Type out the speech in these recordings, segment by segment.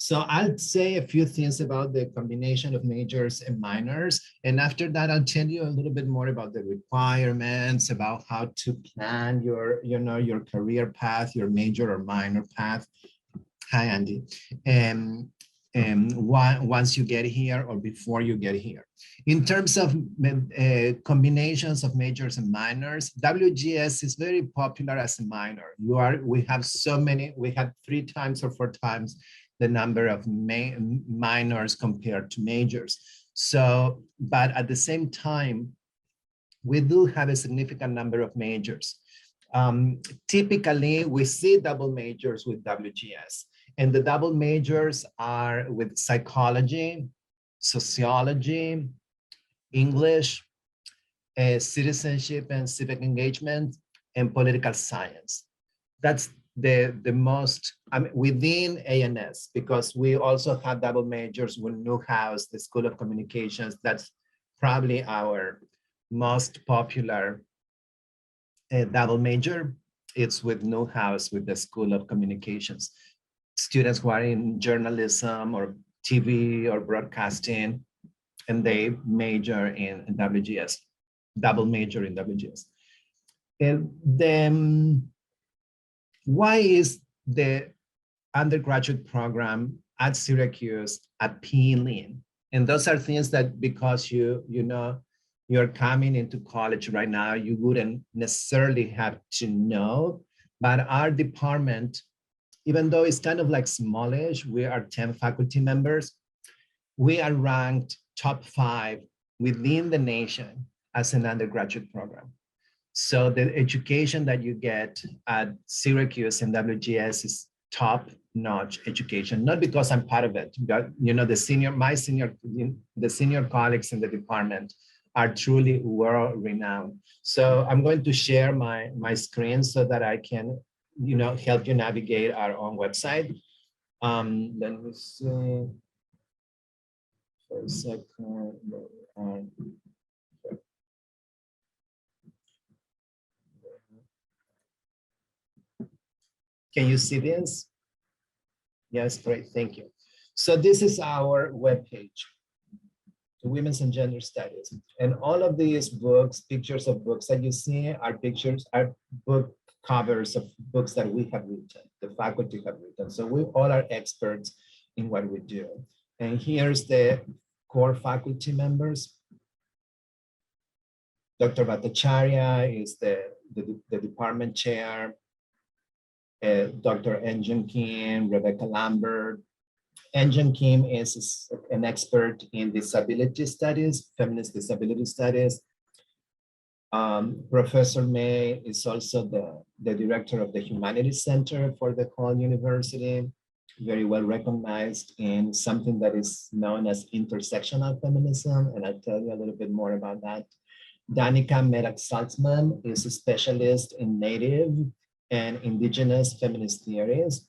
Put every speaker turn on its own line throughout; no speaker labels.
So I'll say a few things about the combination of majors and minors. And after that, I'll tell you a little bit more about the requirements, about how to plan your, your career path, your major or minor path. Hi, Andy. Once you get here or before you get here. In terms of combinations of majors and minors, WGS is very popular as a minor. We have so many, we have 3 times or 4 times the number of minors compared to majors. So, but at the same time, we do have a significant number of majors. Typically, we see double majors with WGS, and the double majors are with psychology, sociology, English, citizenship and civic engagement, and political science. That's the most, I mean, within ANS, because we also have double majors with Newhouse, the School of Communications. That's probably our most popular double major. It's with Newhouse, with the School of Communications. Students who are in journalism or TV or broadcasting, and they major in WGS, double major in WGS. And then, why is the undergraduate program at Syracuse appealing? And those are things that, because you're coming into college right now, you wouldn't necessarily have to know. But our department, even though it's kind of like smallish, we are 10 faculty members, we are ranked top 5 within the nation as an undergraduate program. So the education that you get at Syracuse and WGS is top-notch education, not because I'm part of it, but the senior colleagues in the department are truly world-renowned. So I'm going to share my screen so that I can help you navigate our own website. Let me see for a second. Can you see this? Yes, great, thank you. So this is our webpage, Women's and Gender Studies. And all of these books, pictures of books that you see are book covers of books that we have written, the faculty have written. So we all are experts in what we do. And here's the core faculty members. Dr. Bhattacharya is the department chair. Dr. Engin Kim, Rebecca Lambert. Engin Kim is an expert in disability studies, feminist disability studies. Professor May is also the director of the Humanities Center for the whole university, very well recognized in something that is known as intersectional feminism, and I'll tell you a little bit more about that. Danica Medak-Saltzman is a specialist in Native and Indigenous feminist theories.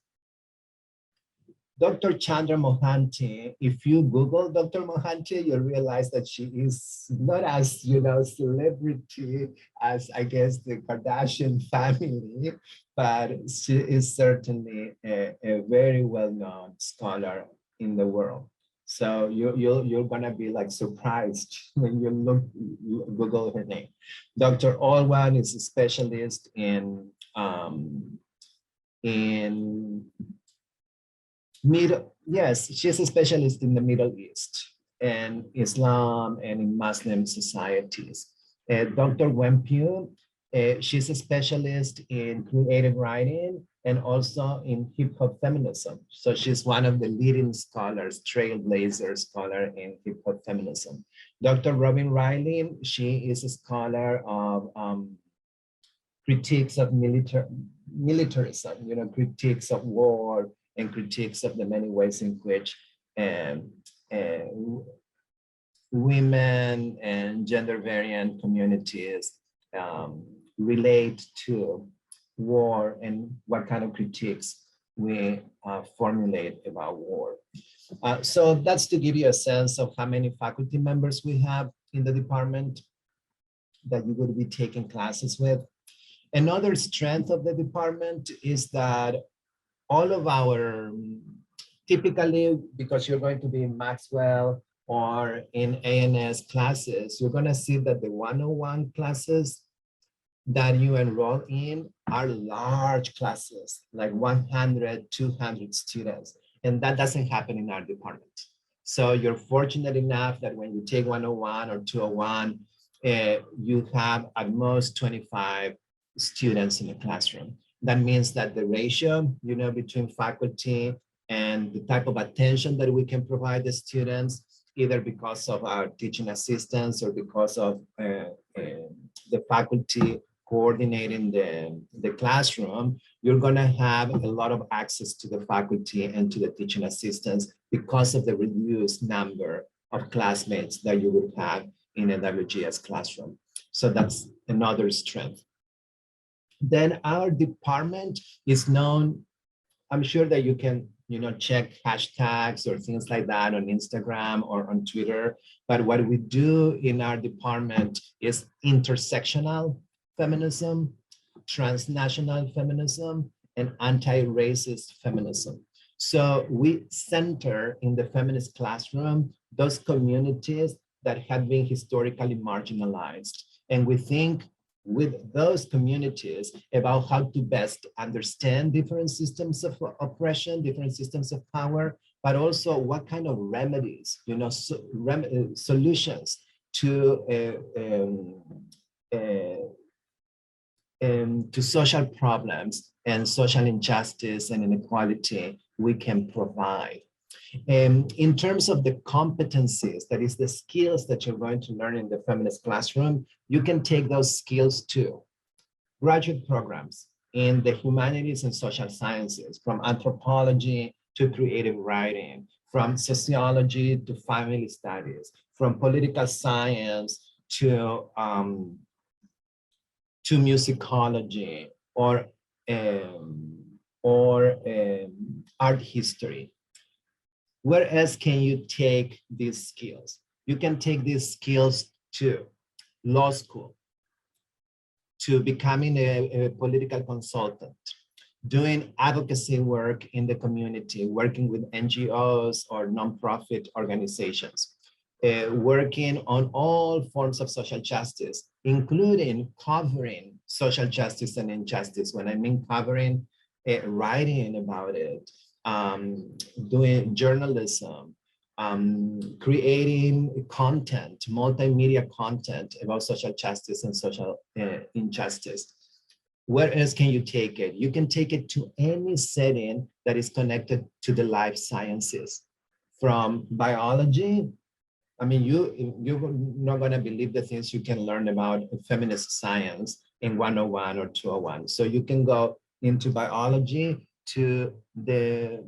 Dr. Chandra Mohanty, if you Google Dr. Mohanty, you'll realize that she is not as, celebrity as, I guess, the Kardashian family, but she is certainly a very well-known scholar in the world. So you're gonna be like surprised when you Google her name. Dr. Olwan is a specialist in she's a specialist in the Middle East and Islam and in Muslim societies. Dr. Wempu, she's a specialist in creative writing and also in hip hop feminism. So she's one of the leading scholars, trailblazer scholar in hip hop feminism. Dr. Robin Riley, she is a scholar of critiques of militarism, critiques of war, and critiques of the many ways in which women and gender variant communities relate to war and what kind of critiques we formulate about war. So that's to give you a sense of how many faculty members we have in the department that you would be taking classes with. Another strength of the department is that all of our typically, because you're going to be in Maxwell or in ANS classes, you're gonna see that the 101 classes that you enroll in are large classes, like 100, 200 students. And that doesn't happen in our department. So you're fortunate enough that when you take 101 or 201, you have at most 25 students in the classroom. That means that the ratio, between faculty and the type of attention that we can provide the students, either because of our teaching assistants or because of the faculty coordinating the classroom, you're going to have a lot of access to the faculty and to the teaching assistants because of the reduced number of classmates that you would have in a WGS classroom. So that's another strength. Then our department is known, I'm sure that you can check hashtags or things like that on Instagram or on Twitter. But what we do in our department is intersectional feminism, transnational feminism, and anti-racist feminism. So we center in the feminist classroom those communities that have been historically marginalized. And we think with those communities about how to best understand different systems of oppression, different systems of power, but also what kind of remedies, solutions to social problems and social injustice and inequality we can provide. In terms of the competencies, that is the skills that you're going to learn in the feminist classroom, you can take those skills to graduate programs in the humanities and social sciences, from anthropology to creative writing, from sociology to family studies, from political science to musicology or art history. Where else can you take these skills? You can take these skills to law school, to becoming a political consultant, doing advocacy work in the community, working with NGOs or nonprofit organizations, working on all forms of social justice, including covering social justice and injustice. When I mean covering, writing about it, doing journalism, creating content, multimedia content about social justice and social injustice. Where else can you take it? You can take it to any setting that is connected to the life sciences, from biology. I mean, you're not going to believe the things you can learn about feminist science in 101 or 201. So you can go into biology to the,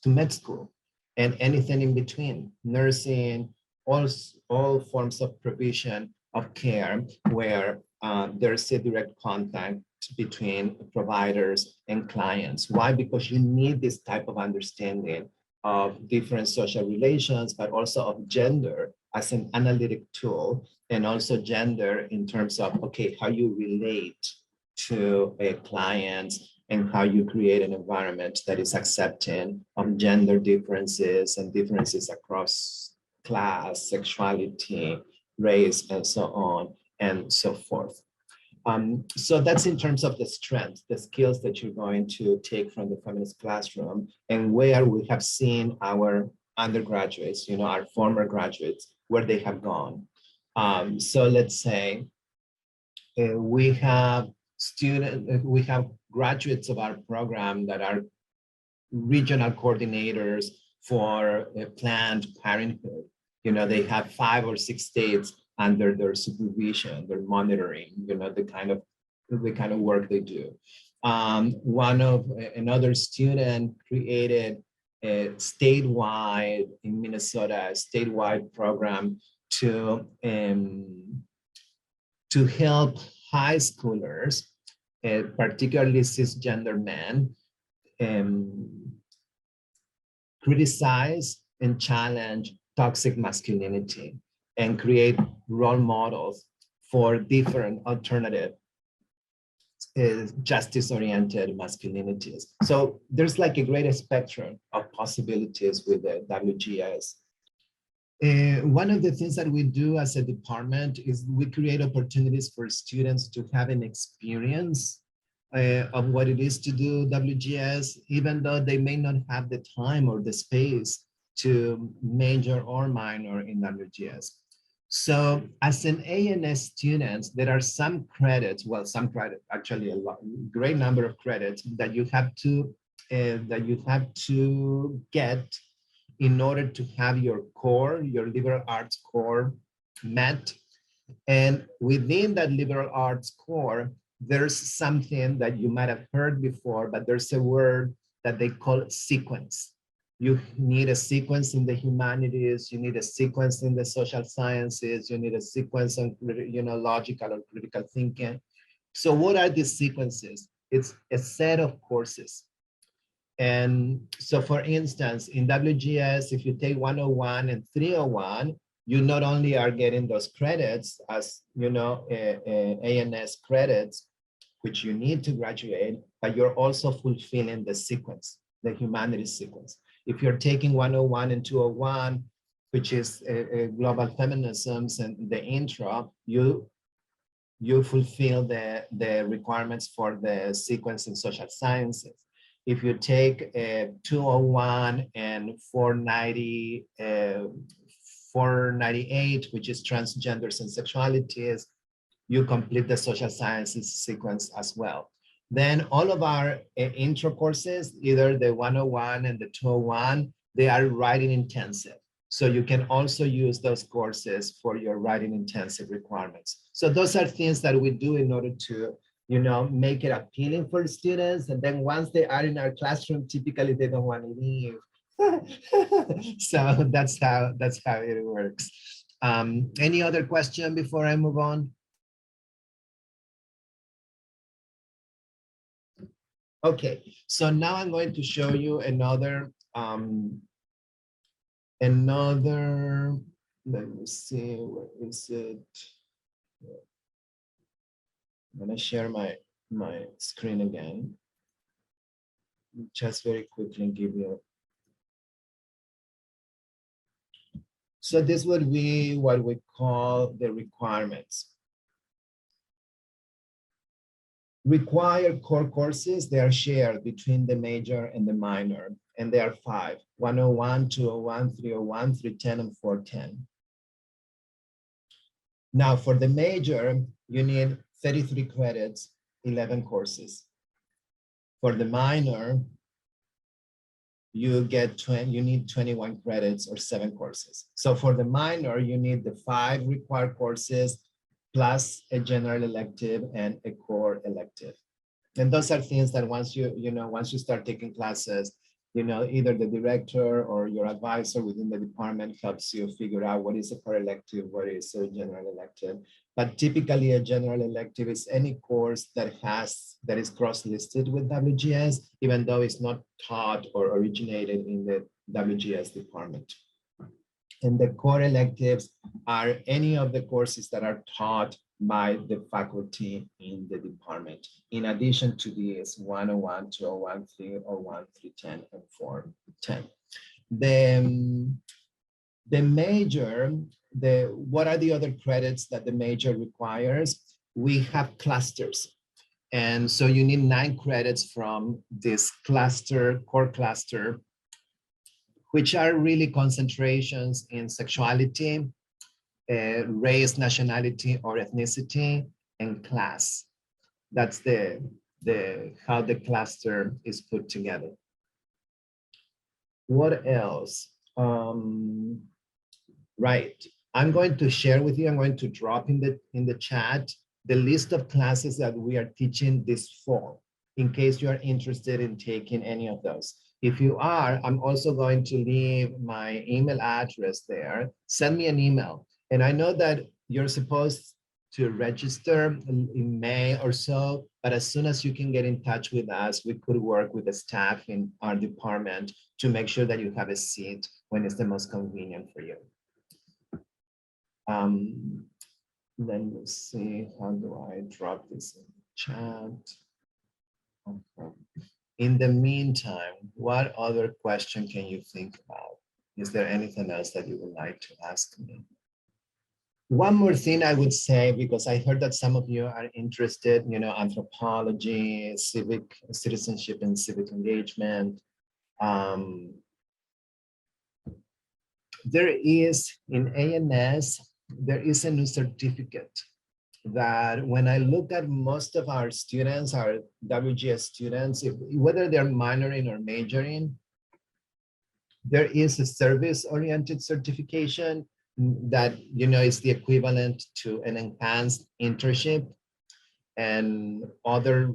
to med school and anything in between, nursing, all forms of provision of care where there's a direct contact between providers and clients. Why? Because you need this type of understanding of different social relations, but also of gender as an analytic tool, and also gender in terms of, okay, how you relate to clients and how you create an environment that is accepting of gender differences and differences across class, sexuality, race, and so on and so forth. So that's in terms of the strengths, the skills that you're going to take from the feminist classroom, and where we have seen our undergraduates, our former graduates, where they have gone. So let's say we have graduates of our program that are regional coordinators for Planned Parenthood. They have 5 or 6 states under their supervision, their monitoring, the kind of work they do. Another student created a statewide, in Minnesota, a statewide program to help high schoolers, particularly cisgender men, criticize and challenge toxic masculinity and create role models for different alternative justice-oriented masculinities. So there's like a great spectrum of possibilities with the WGS. One of the things that we do as a department is we create opportunities for students to have an experience of what it is to do WGS, even though they may not have the time or the space to major or minor in WGS. So as an ANS student, there are some credits, well, some credit, actually a great number of credits that you have to get in order to have your core, your liberal arts core met. And within that liberal arts core, there's something that you might have heard before, but there's a word that they call sequence. You need a sequence in the humanities, you need a sequence in the social sciences, you need a sequence on, logical or critical thinking. So what are these sequences? It's a set of courses. And so for instance, in WGS, if you take 101 and 301, you not only are getting those credits as, ANS credits, which you need to graduate, but you're also fulfilling the sequence, the humanities sequence. If you're taking 101 and 201, which is global feminisms and the intro, you fulfill the requirements for the sequence in social sciences. If you take 201 and 498, which is transgenders and sexualities, you complete the social sciences sequence as well. Then all of our intro courses, either the 101 and the 201, they are writing intensive. So you can also use those courses for your writing intensive requirements. So those are things that we do in order to make it appealing for students. And then once they are in our classroom, typically they don't want to leave. So that's how it works. Any other question before I move on? Okay, so now I'm going to show you another, let me see, where is it? I'm gonna share my screen again. Just very quickly give you. So this would be what we call the requirements. Required core courses, they are shared between the major and the minor, and there are 5: 101, 201, 301, 310, and 410. Now for the major, you need 33 credits, 11 courses. For the minor, you need 21 credits or 7 courses. So for the minor, you need the 5 required courses plus a general elective and a core elective. And those are things that once you start taking classes, either the director or your advisor within the department helps you figure out what is a core elective, what is a general elective. But typically a general elective is any course that is cross-listed with WGS, even though it's not taught or originated in the WGS department. And the core electives are any of the courses that are taught by the faculty in the department, in addition to these 101, 201, 301, 310, and 410. The major, what are the other credits that the major requires? We have clusters. And so you need 9 credits from this cluster, core cluster, which are really concentrations in sexuality, race, nationality, or ethnicity, and class. That's how the cluster is put together. What else? Right, I'm going to share with you, I'm going to drop in the chat the list of classes that we are teaching this fall, in case you are interested in taking any of those. If you are, I'm also going to leave my email address there. Send me an email. And I know that you're supposed to register in May or so, but as soon as you can get in touch with us, we could work with the staff in our department to make sure that you have a seat when it's the most convenient for you. Let me see, how do I drop this in the chat? Okay. In the meantime, what other question can you think about? Is there anything else that you would like to ask me? One more thing I would say, because I heard that some of you are interested, anthropology, civic citizenship and civic engagement. There is in ANS, there is a new certificate that when I looked at most of our students, our WGS students, whether they're minoring or majoring, there is a service-oriented certification that is the equivalent to an enhanced internship and other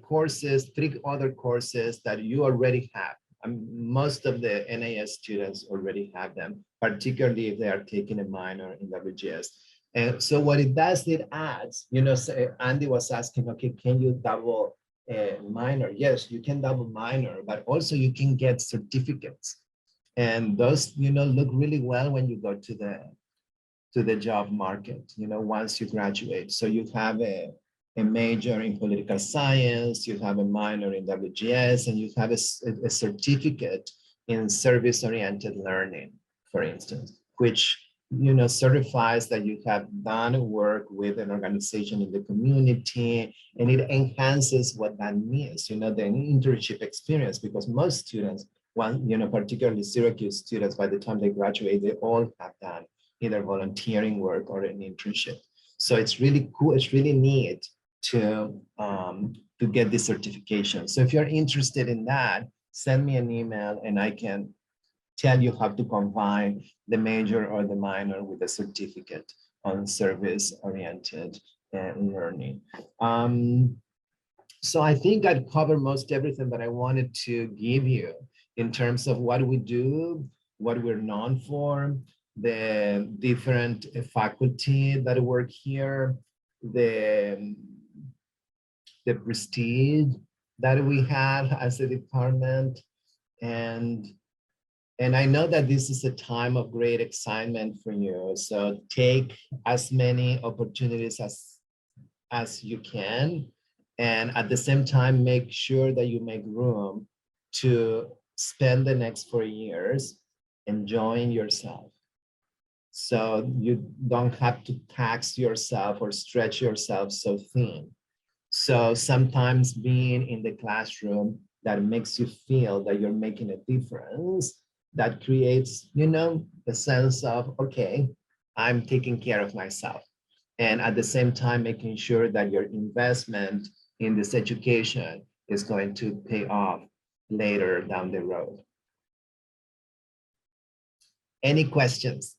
courses, 3 other courses that you already have. Most of the NAS students already have them, particularly if they are taking a minor in WGS. And so what it does, it adds, Andy was asking, okay, can you double minor? Yes, you can double minor, but also you can get certificates. And those, look really well when you go to the job market, once you graduate. So you have a major in political science, you have a minor in WGS, and you have a certificate in service-oriented learning, for instance, which certifies that you have done work with an organization in the community, and it enhances what that means, the internship experience, because most students, particularly Syracuse students, by the time they graduate, they all have done either volunteering work or an internship. So it's really cool, it's really neat to get this certification. So if you're interested in that, send me an email and I can tell you how to combine the major or the minor with a certificate on service-oriented learning. So I think I've covered most everything that I wanted to give you in terms of what we do, what we're known for, the different faculty that work here, the prestige that we have as a department. And I know that this is a time of great excitement for you. So take as many opportunities as you can. And at the same time, make sure that you make room to spend the next 4 years enjoying yourself. So you don't have to tax yourself or stretch yourself so thin. So sometimes being in the classroom that makes you feel that you're making a difference, that creates, the sense of, okay, I'm taking care of myself. And at the same time, making sure that your investment in this education is going to pay off later down the road. Any questions?